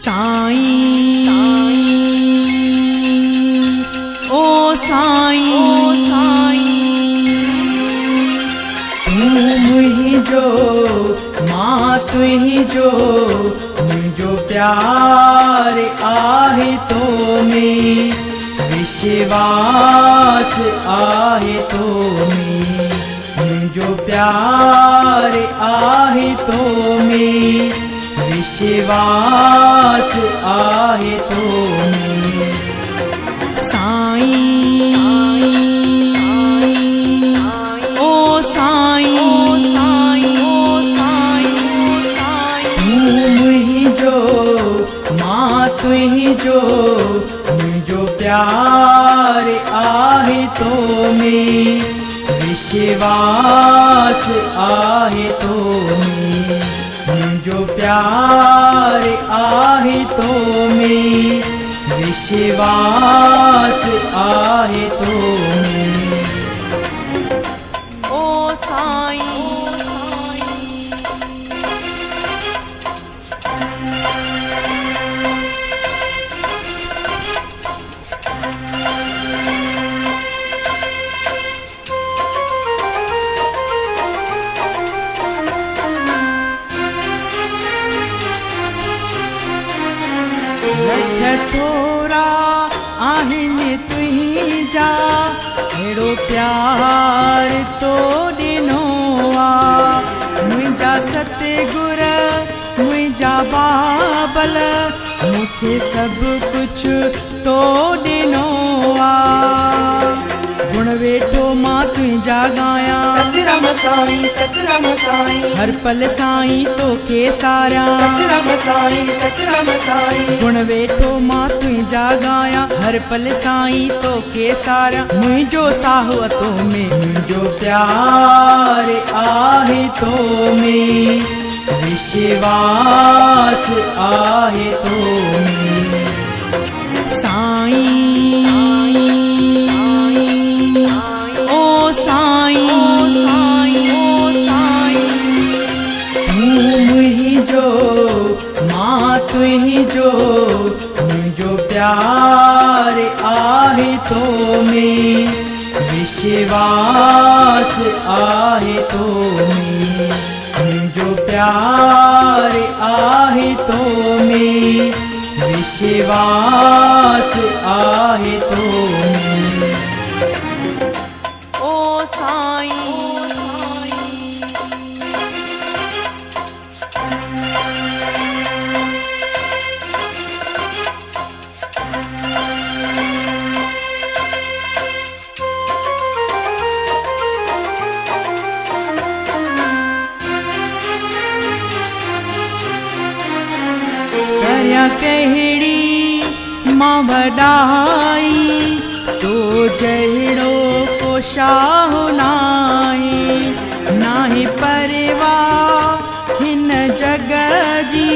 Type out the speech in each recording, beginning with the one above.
साईं ओ साईं तू मुझो मां तुझो मुझो प्यार आहे तो में विश्वास आहे तो में मुझो प्यार आहे तो में विश्वास आहे तो में साईं ओ साईं तू मुझो मां तुझो मुझो प्यार आहे तो में विश्वास आहे तो में मुझो प्यार आहे तो में विश्वास आहे तो में ओ साईं थोरा आहिनि तुंहिंजा अहिड़ो प्यार तो ॾिनो आहे मुंहिंजा सतगुर मुंहिंजा बाबल मूंखे सभु कुझु तो ॾिनो आहे गुण वेठो मां तुंहिंजा गायां सतराम साईं हर पल साईं तोखे सारियां सतराम साईं गुण वेठो मां तुंहिंजा गायां हर पल साईं तोखे सारियां मुंहिंजो साहु तो में मुंहिंजो प्यार आहे तो में विश्वास आहे तो में साईं ओ साईं तू मुझो मां तुझो मुझो प्यार आहे तो में विश्वास आहे तो में मुझो प्यार आहे तो में विश्वास आहे तो में ओ साईं करया कहिड़ी मां वॾाई तो जहिड़ो को शाहु नाहे परवाह हिन जग जी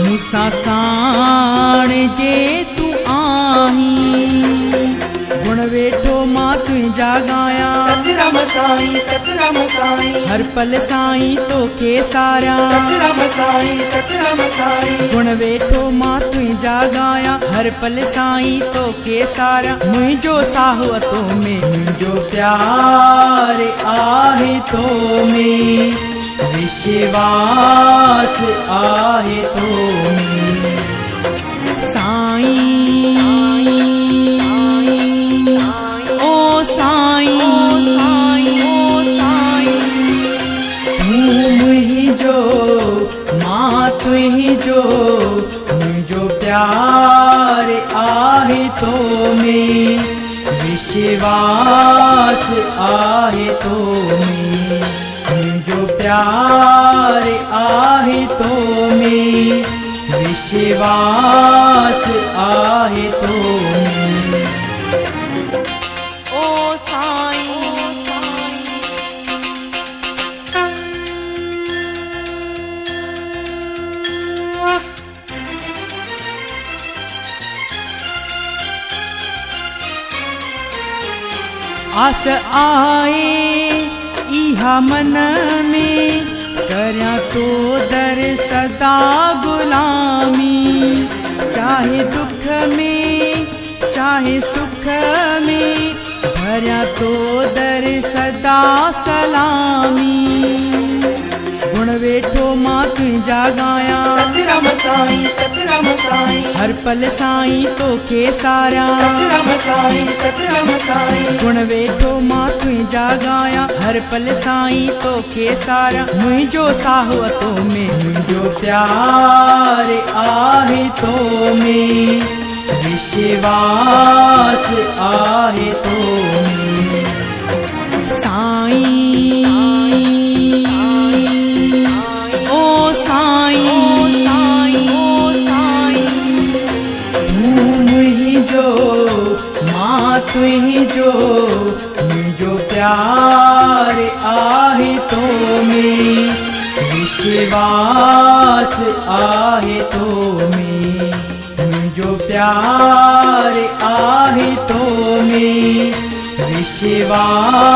मूंसां साण जे तूं आहीं गुण वेठो मां तुंहिंजा गायां सतराम साईं हर पल साईं तोखे सारियां सतराम साईं गुण वेठो मां तुंहिंजा गायां हर पल साईं तोखे सारियां मुंहिंजो साहु तो में मुंहिंजो प्यार आहे तो में विश्वास आहे तो में साईं ओ साईं तू मुझो मां तुझो मुझो प्यार आहे तो में विश्वास आहे तो में मुझो प्यार आहे तो में विश्वास आहे तो में ओ साईं आस आए इहा मन में करया तो दर सदा गुलामी, चाहे दुख में चाहे सुख में, भरया तो दर सदा सलामी। गुण वेठो मां तुझा गाया, सतराम साईं सतराम साईं, हर पल साईं तो के सारा। सतराम साईं सतराम साईं, गुण वेठो मां तुझा गाया, हर पल साईं तो के सारा। मुझो साहो तो में मुझो प्यार आहे तो में, विश्वास आहे तो में। साईं ओ साईं, तू मुझो मां तुझो, मुझो प्यार आहे तो में, विश्वास आहे तो में। मुझो प्यार आहे तो में, विश्वास